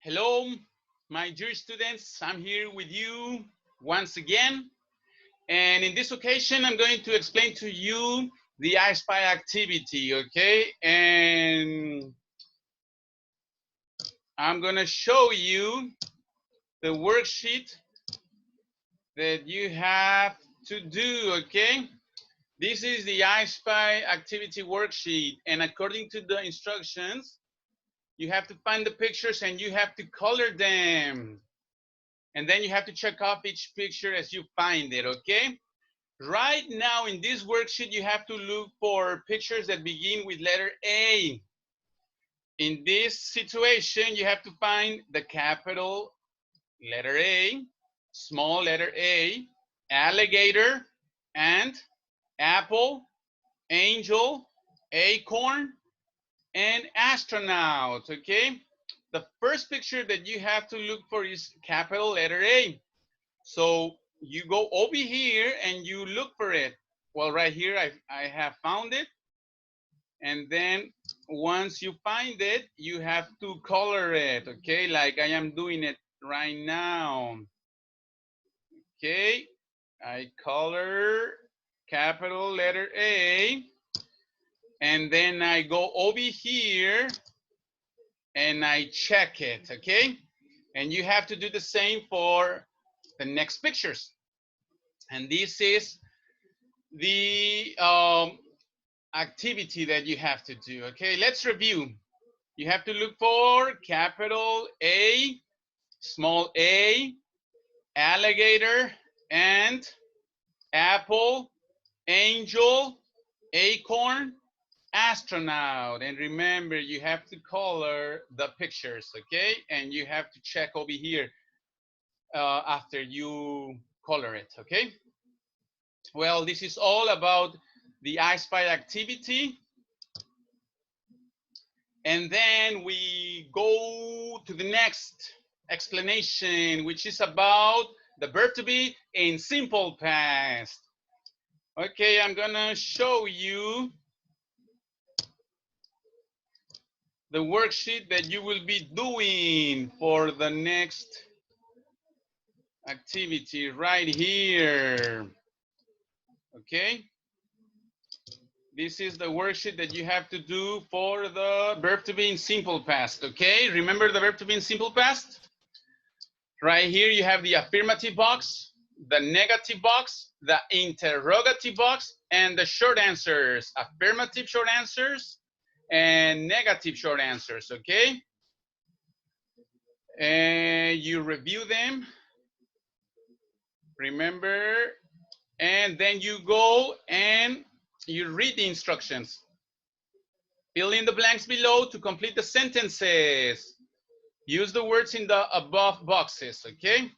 Hello, my dear students. I'm here with you once again. And in this occasion, I'm going to explain to you the I Spy activity, okay? And I'm going to show you the worksheet that you have to do, okay? This is the I Spy activity worksheet. And according to the instructions, you have to find the pictures and you have to color them. And then you have to check off each picture as you find it, okay? Right now in this worksheet, you have to look for pictures that begin with letter A. In this situation, you have to find the capital letter A, small letter A, alligator, and apple, angel, acorn, and astronaut, okay? The first picture that you have to look for is capital letter A. So you go over here and you look for it. Well, right here, I have found it. And then once you find it, you have to color it, okay? Like I am doing it right now. Okay, I color capital letter A. And then I go over here and I check it, okay? And you have to do the same for the next pictures. And this is the activity that you have to do, okay? Let's review. You have to look for capital A, small a, alligator, and apple, angel, acorn, astronaut. And remember, you have to color the pictures, okay? And you have to check over here after you color it, okay? Well, this is all about the I Spy activity. And then we go to the next explanation, which is about the verb to be in simple past. Okay, I'm gonna show you the worksheet that you will be doing for the next activity right here. Okay, this is the worksheet that you have to do for the verb to be in simple past. Okay, remember the verb to be in simple past? Right here you have the affirmative box, the negative box, the interrogative box, and the short answers. Affirmative short answers and negative short answers, okay? And you review them, remember, and then you go and you read the instructions. Fill in the blanks below to complete the sentences. Use the words in the above boxes, okay?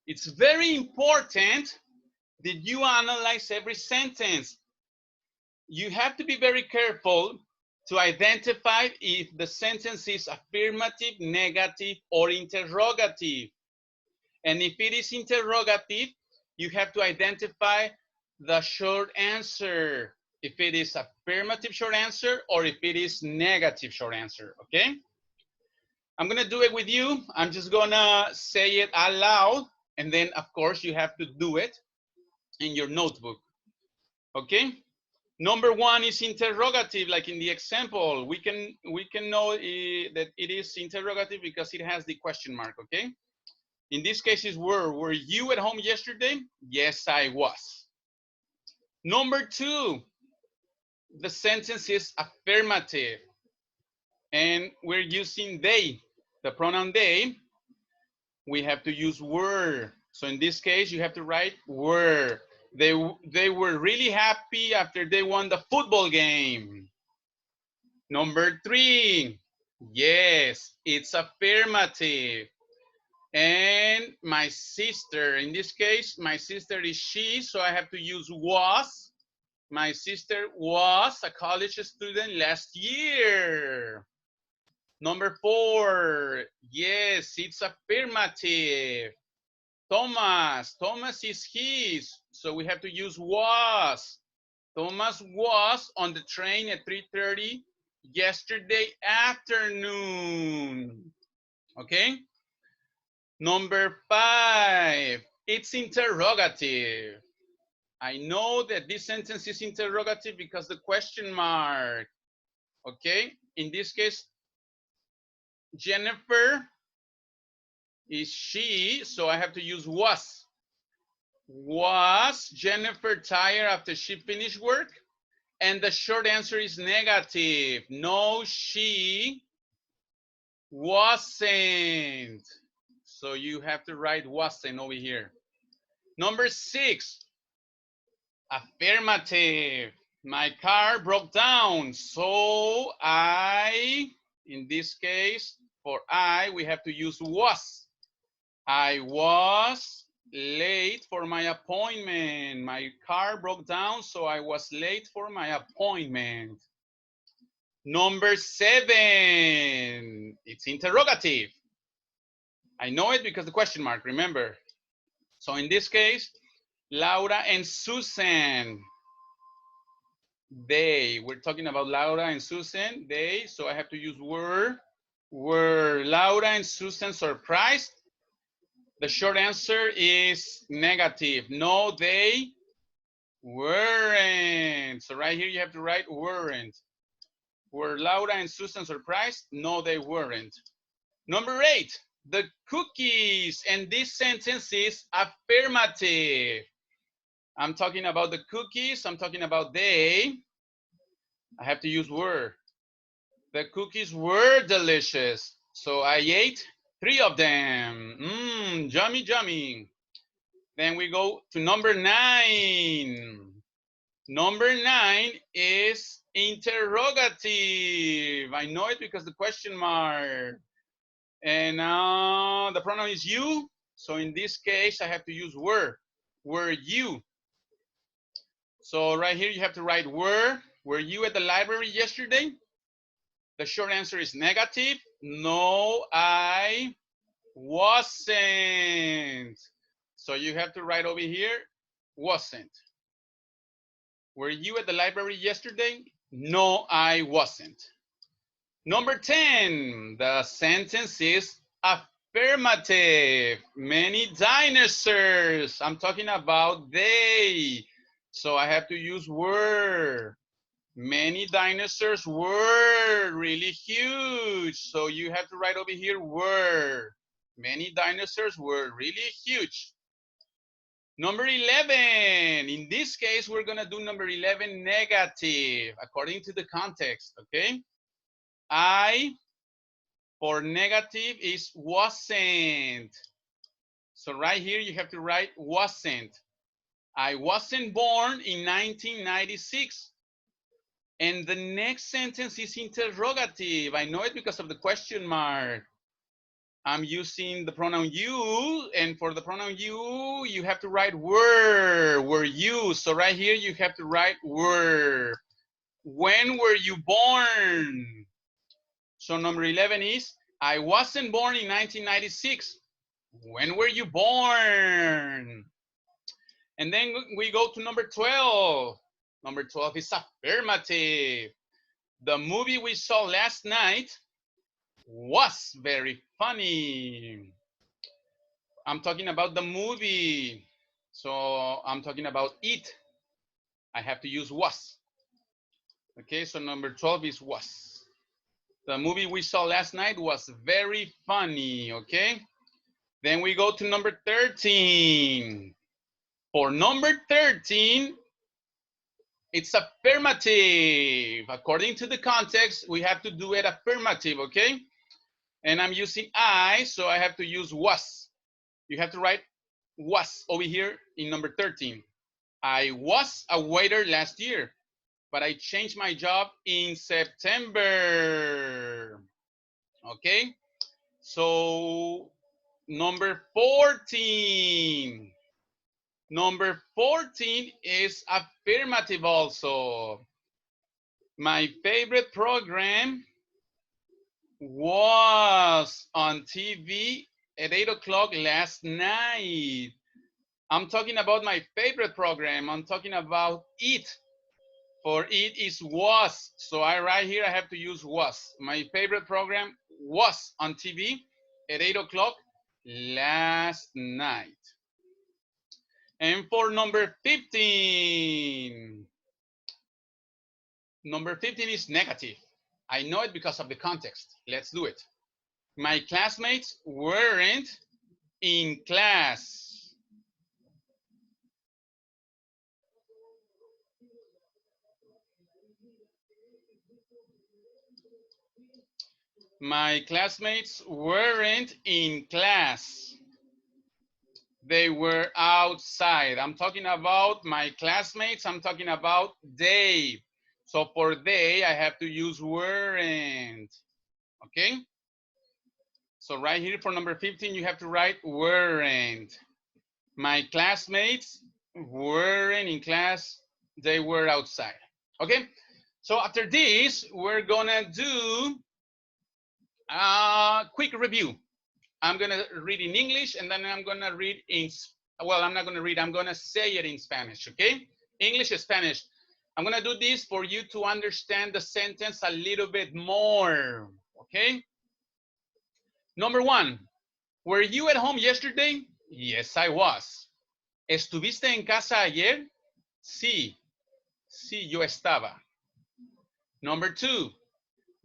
It's very important that you analyze every sentence. You have to be very careful to identify if the sentence is affirmative, negative, or interrogative. And if it is interrogative, you have to identify the short answer, if it is affirmative short answer or if it is negative short answer, okay? I'm gonna do it with you. I'm just gonna say it out loud, and then of course you have to do it in your notebook, okay? Number one is interrogative, like in the example. We can know that it is interrogative because it has the question mark, okay? In this case is were you at home yesterday? Yes, I was. Number two, the sentence is affirmative. And we're using they, the pronoun they. We have to use were. So in this case, you have to write were. They were really happy after they won the football game. Number three, yes, it's affirmative. And my sister, in this case, my sister is she, so I have to use was. My sister was a college student last year. Number four, yes, it's affirmative. Thomas is his, so we have to use was. Thomas was on the train at 3:30 yesterday afternoon. Okay. Number 5, it's interrogative. I know that this sentence is interrogative because the question mark. Okay. In this case, Jennifer is she, so I have to use was. Was Jennifer tired after she finished work? And the short answer is negative. No, she wasn't. So you have to write wasn't over here. Number 6, affirmative. My car broke down, so in this case, for we have to use was. I was late for my appointment. My car broke down, so I was late for my appointment. Number 7, it's interrogative. I know it because the question mark, remember. So in this case, Laura and Susan, we're talking about Laura and Susan, so I have to use were. Were Laura and Susan surprised? The short answer is negative. No, they weren't. So right here you have to write weren't. Were Laura and Susan surprised? No, they weren't. Number 8, the cookies. And this sentence is affirmative. I'm talking about the cookies. I'm talking about they. I have to use were. The cookies were delicious. So I ate 3 of them. Yummy, yummy. Then we go to number 9. Number 9 is interrogative. I know it because the question mark. And now the pronoun is you. So in this case, I have to use were. Were you? So right here, you have to write were. Were you at the library yesterday? The short answer is negative. No, I wasn't. So you have to write over here, wasn't. Were you at the library yesterday? No, I wasn't. Number 10, the sentence is affirmative. Many dinosaurs. I'm talking about they. So I have to use were. Many dinosaurs were really huge. So you have to write over here were. Many dinosaurs were really huge. Number 11. In this case, we're going to do number 11 negative according to the context, okay? I for negative is wasn't. So right here, you have to write wasn't. I wasn't born in 1996. And the next sentence is interrogative. I know it because of the question mark. I'm using the pronoun you, and for the pronoun you, you have to write were you. So right here, you have to write were. When were you born? So number 11 is, I wasn't born in 1996. When were you born? And then we go to number 12. Number 12 is affirmative. The movie we saw last night was very funny. I'm talking about the movie. So I'm talking about it. I have to use was. Okay, so number 12 is was. The movie we saw last night was very funny, okay? Then we go to number 13. For number 13, it's affirmative. According to the context, we have to do it affirmative, okay? And I'm using I, so I have to use was. You have to write was over here in number 13. I was a waiter last year, but I changed my job in September. Okay, so number 14. Number 14 is affirmative also. My favorite program was on TV at 8 o'clock last night. I'm talking about my favorite program. I'm talking about it. For it is was. So I right here, I have to use was. My favorite program was on TV at 8 o'clock last night. And for number 15, number 15 is negative. I know it because of the context. Let's do it. My classmates weren't in class. My classmates weren't in class. They were outside. I'm talking about my classmates. I'm talking about they. So for they, I have to use weren't. Okay? So right here for number 15, you have to write weren't. My classmates weren't in class. They were outside. Okay? So after this, we're gonna do a quick review. I'm gonna read in English and then I'm gonna read in, well, I'm not gonna read, I'm gonna say it in Spanish, okay? English and Spanish. I'm gonna do this for you to understand the sentence a little bit more, okay? Number 1, were you at home yesterday? Yes, I was. ¿Estuviste en casa ayer? Sí, sí, yo estaba. Number 2,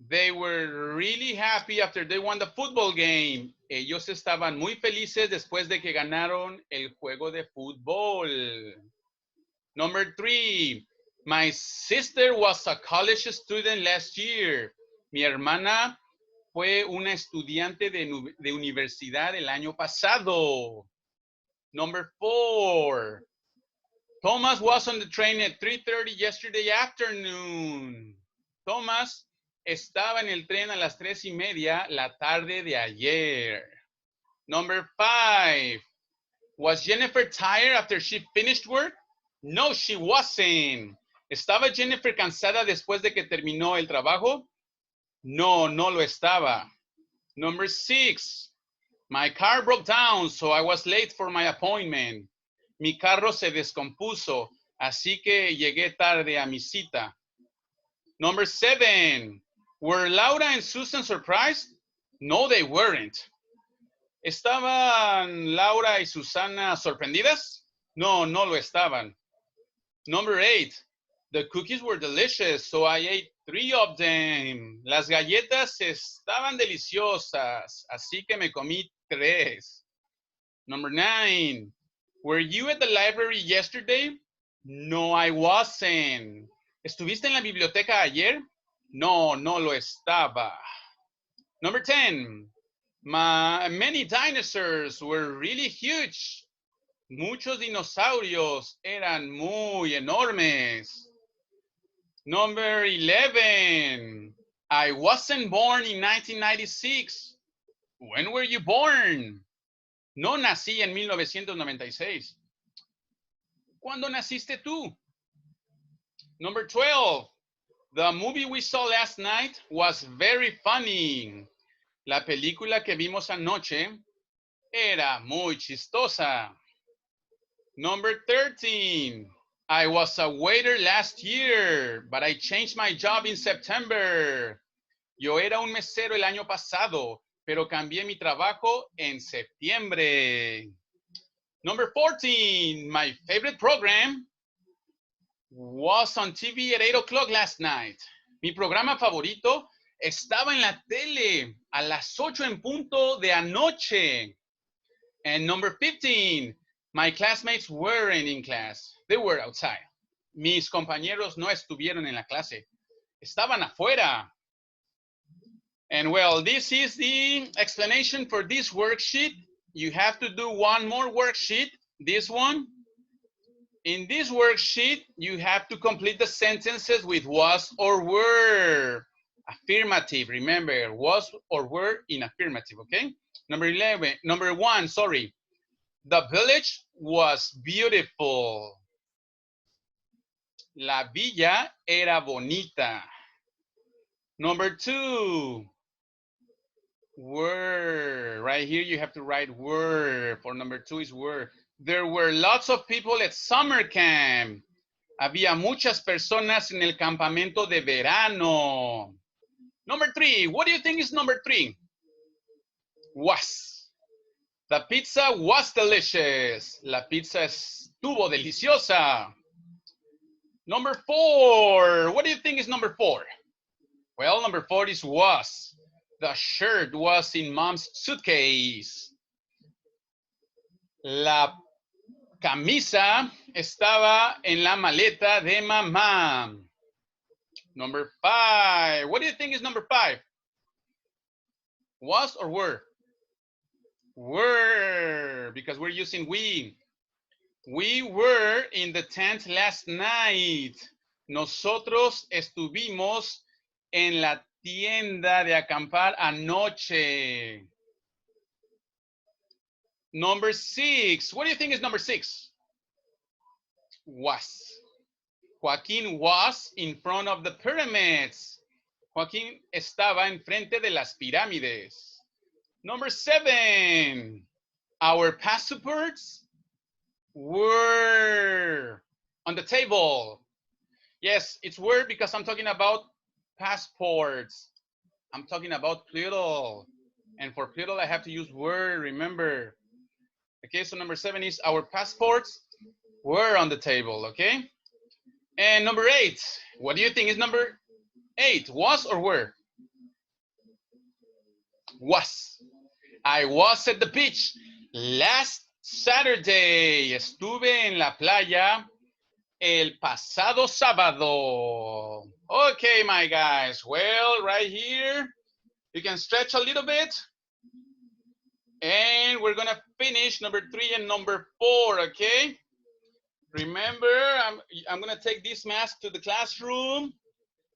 they were really happy after they won the football game. Ellos estaban muy felices después de que ganaron el juego de fútbol. Number 3, my sister was a college student last year. Mi hermana fue una estudiante de universidad el año pasado. Number 4, Thomas was on the train at 3:30 yesterday afternoon. Thomas estaba en el tren a las 3:30 la tarde de ayer. Number 5, was Jennifer tired after she finished work? No, she wasn't. ¿Estaba Jennifer cansada después de que terminó el trabajo? No, no lo estaba. Number 6, my car broke down, so I was late for my appointment. Mi carro se descompuso, así que llegué tarde a mi cita. Number 7, were Laura and Susan surprised? No, they weren't. ¿Estaban Laura y Susana sorprendidas? No, no lo estaban. Number 8, the cookies were delicious, so I ate 3 of them. Las galletas estaban deliciosas, así que me comí 3. Number 9, were you at the library yesterday? No, I wasn't. ¿Estuviste en la biblioteca ayer? No, no lo estaba. Number 10, many dinosaurs were really huge. Muchos dinosaurios eran muy enormes. Number 11, I wasn't born in 1996. When were you born? No nací en 1996. ¿Cuándo naciste tú? Number 12, the movie we saw last night was very funny. La película que vimos anoche era muy chistosa. Number 13, I was a waiter last year, but I changed my job in September. Yo era un mesero el año pasado, pero cambié mi trabajo en septiembre. Number 14, my favorite program was on TV at 8 o'clock last night. Mi programa favorito estaba en la tele a las 8 en punto de anoche. And number 15, my classmates weren't in class. They were outside. Mis compañeros no estuvieron en la clase. Estaban afuera. And well, this is the explanation for this worksheet. You have to do one more worksheet, this one. In this worksheet, you have to complete the sentences with was or were. Affirmative, remember, was or were in affirmative, okay? Number 1, sorry. The village was beautiful. La villa era bonita. Number 2, were. Right here you have to write were. For number 2 is were. There were lots of people at summer camp. Había muchas personas en el campamento de verano. Number 3, what do you think is number 3? Was. The pizza was delicious. La pizza estuvo deliciosa. Number 4. What do you think is number 4? Well, number 4 is was. The shirt was in mom's suitcase. La camisa estaba en la maleta de mamá. Number 5. What do you think is number 5? Was or were? Were, because we're using we. We were in the tent last night. Nosotros estuvimos en la tienda de acampar anoche. Number 6. What do you think is number 6? Was. Joaquín was in front of the pyramids. Joaquín estaba enfrente de las pirámides. Number 7. Our passports were on the table. Yes, it's were because I'm talking about passports. I'm talking about plural. And for plural, I have to use were, remember. Okay, so number 7 is our passports were on the table, okay? And number 8, what do you think is number 8? Was or were? Was. I was at the beach last Saturday. Estuve en la playa el pasado sábado. Okay, my guys. Well, right here, you can stretch a little bit. And we're going to finish number 3 and number 4, okay? Remember, I'm going to take this mask to the classroom.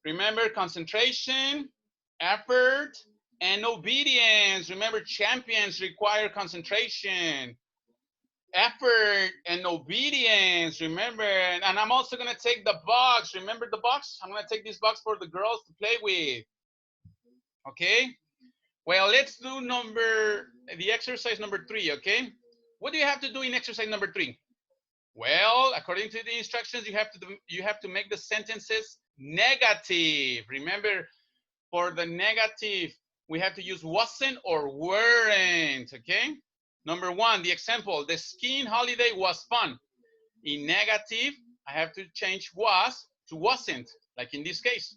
Remember, concentration, effort, and obedience. Remember, champions require concentration, effort, and obedience. Remember, and I'm also going to take the box. Remember the box? I'm going to take this box for the girls to play with. Okay? Well, let's do the exercise number 3, okay? What do you have to do in exercise number 3? Well, according to the instructions, you have to make the sentences negative. Remember, for the negative, we have to use wasn't or weren't, okay? Number 1, the example, the skiing holiday was fun. In negative, I have to change was to wasn't, like in this case.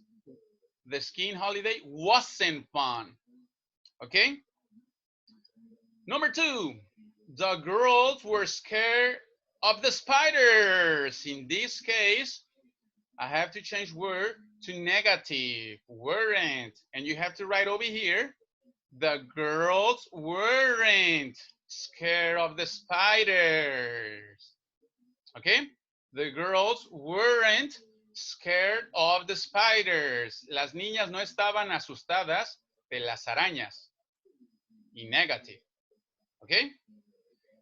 The skiing holiday wasn't fun, okay? Number 2, the girls were scared of the spiders. In this case, I have to change were to negative, weren't. And you have to write over here, the girls weren't scared of the spiders. Okay? The girls weren't scared of the spiders. Las niñas no estaban asustadas de las arañas. In negative. Okay?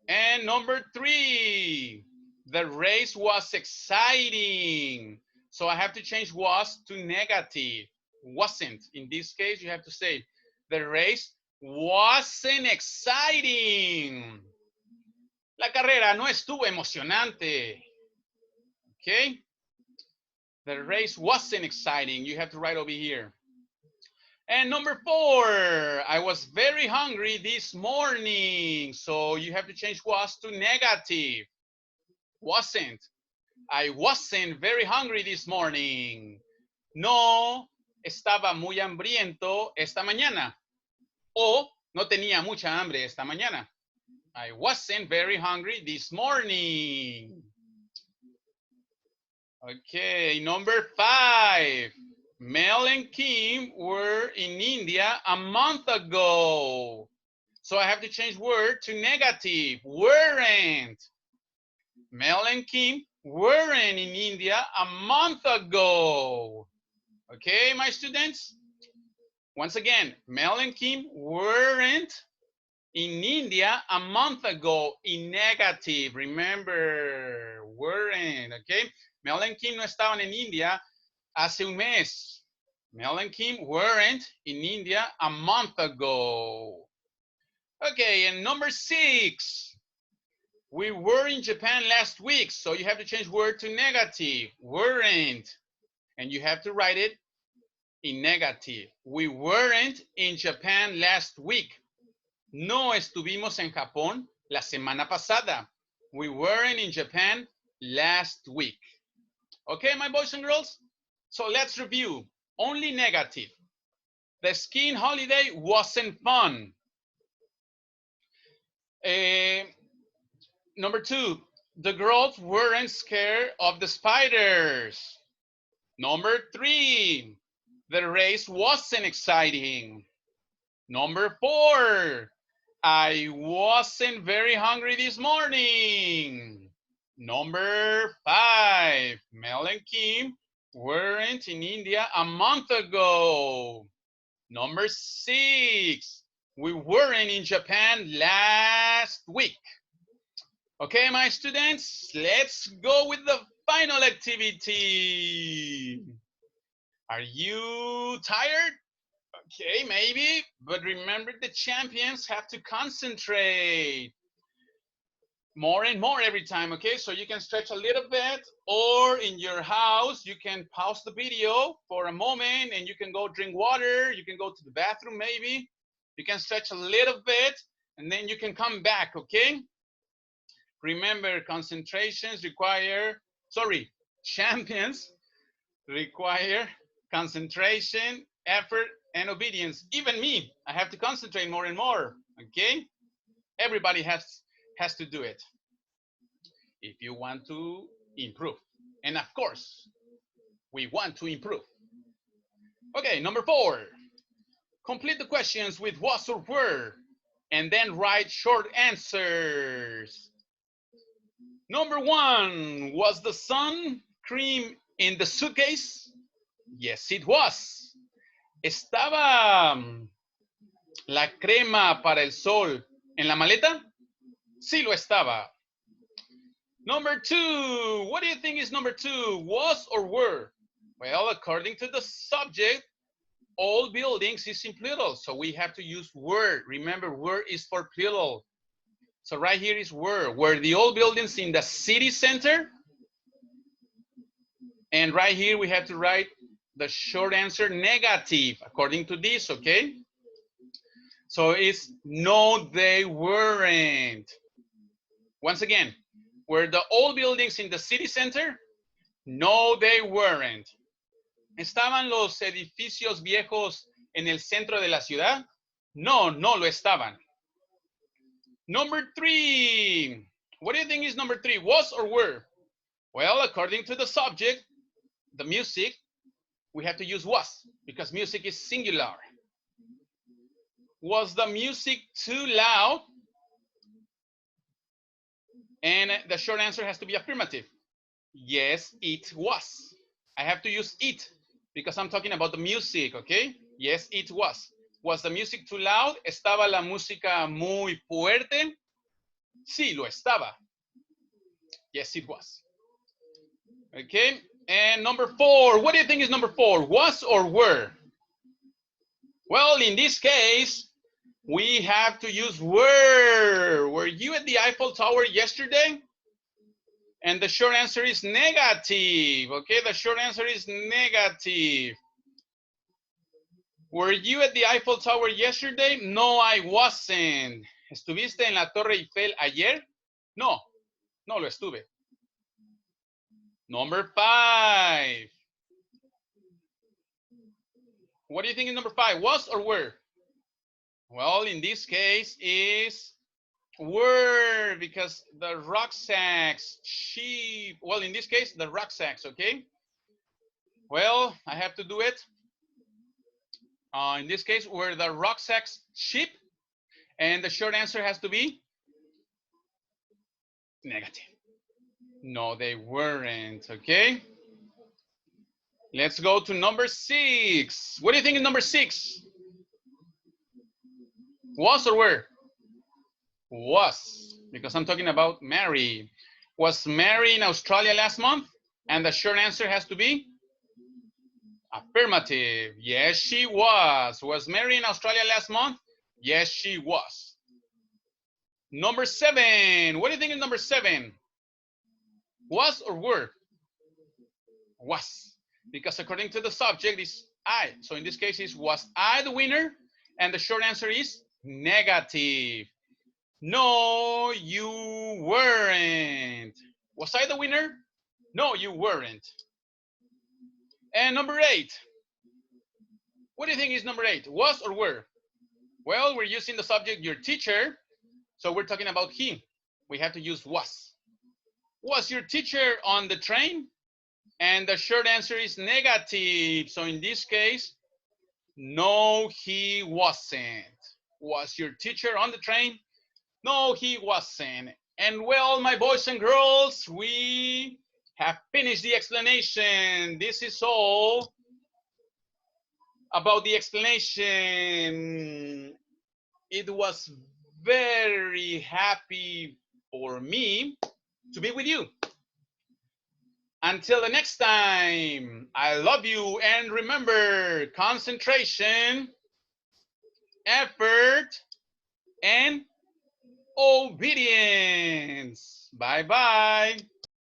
And number 3, the race was exciting. So I have to change was to negative, wasn't. In this case, you have to say, the race wasn't exciting. La carrera no estuvo emocionante. Okay? The race wasn't exciting. You have to write over here. And number 4, I was very hungry this morning. So you have to change was to negative. Wasn't. I wasn't very hungry this morning. No estaba muy hambriento esta mañana. O no tenía mucha hambre esta mañana. I wasn't very hungry this morning. Okay, number 5. Mel and Kim were in India a month ago. So I have to change word to negative, weren't. Mel and Kim weren't in India a month ago. Okay, my students? Once again, Mel and Kim weren't in India a month ago in negative. Remember, weren't, okay? Mel and Kim no estaban en India hace un mes. Mel and Kim weren't in India a month ago. Okay, and number 6. We were in Japan last week. So you have to change word to negative, weren't. And you have to write it in negative. We weren't in Japan last week. No estuvimos en Japón la semana pasada. We weren't in Japan last week. Okay, my boys and girls? So let's review. Only negative. The skiing holiday wasn't fun. Number 2, the girls weren't scared of the spiders. Number 3, the race wasn't exciting. Number 4, I wasn't very hungry this morning. Number 5, Mel and Kim weren't in India a month ago. Number 6, we weren't in Japan last week. Okay, my students, let's go with the final activity. Are you tired? Okay, maybe, but remember the champions have to concentrate more and more every time, okay? So you can stretch a little bit, or in your house, you can pause the video for a moment and you can go drink water, you can go to the bathroom maybe, you can stretch a little bit, and then you can come back, okay? Remember, champions require concentration, effort, and obedience. Even me, I have to concentrate more and more, okay? Everybody has to do it if you want to improve. And of course, we want to improve. Okay, number 4, complete the questions with was or were, and then write short answers. Number 1, was the sun cream in the suitcase? Yes, it was. ¿Estaba la crema para el sol en la maleta? Sí lo estaba. Number 2, what do you think is number 2? Was or were? Well, according to the subject, all buildings is in plural, so we have to use were. Remember, were is for plural. So right here is were. Were the old buildings in the city center? And right here we have to write the short answer negative, according to this, okay? So it's no, they weren't. Once again, were the old buildings in the city center? No, they weren't. ¿Estaban los edificios viejos en el centro de la ciudad? No, no lo estaban. Number 3, what do you think is number 3? Was or were? Well, according to the subject, the music, we have to use was because music is singular. Was the music too loud? And the short answer has to be affirmative. Yes, it was. I have to use it because I'm talking about the music, okay? Yes, it was. Was the music too loud? ¿Estaba la música muy fuerte? Sí, lo estaba. Yes, it was. Okay, and number 4, what do you think is number 4? Was or were? Well, in this case, we have to use were. Were you at the Eiffel Tower yesterday? And the short answer is negative. Okay, the short answer is negative. Were you at the Eiffel Tower yesterday? No, I wasn't. ¿Estuviste en la Torre Eiffel ayer? No, no lo estuve. Number 5. What do you think is number 5? Was or were? Well, in this case is were because the rucksacks cheap. Well, in this case, the rucksacks, okay? Well, I have to do it. In this case, were the rucksacks cheap? And the short answer has to be negative. No, they weren't, okay? Let's go to number 6. What do you think is number 6? Was or were? Was, because I'm talking about Mary. Was Mary in Australia last month? And the short answer has to be affirmative. Yes, she was. Was Mary in Australia last month? Yes, she was. Number 7. What do you think is number 7? Was or were? Was, because according to the subject is I. So in this case is was I the winner? And the short answer is Negative. No, you weren't. Was I the winner? No, you weren't. And number 8. What do you think is number 8? Was or were? Well, we're using the subject your teacher, so we're talking about he. We have to use was. Was your teacher on the train? And the short answer is negative. So in this case, no, he wasn't. Was your teacher on the train? No, he wasn't. And well, my boys and girls, we have finished the explanation. This is all about the explanation. It was very happy for me to be with you. Until the next time, I love you, and remember, concentration, effort, and obedience. Bye-bye.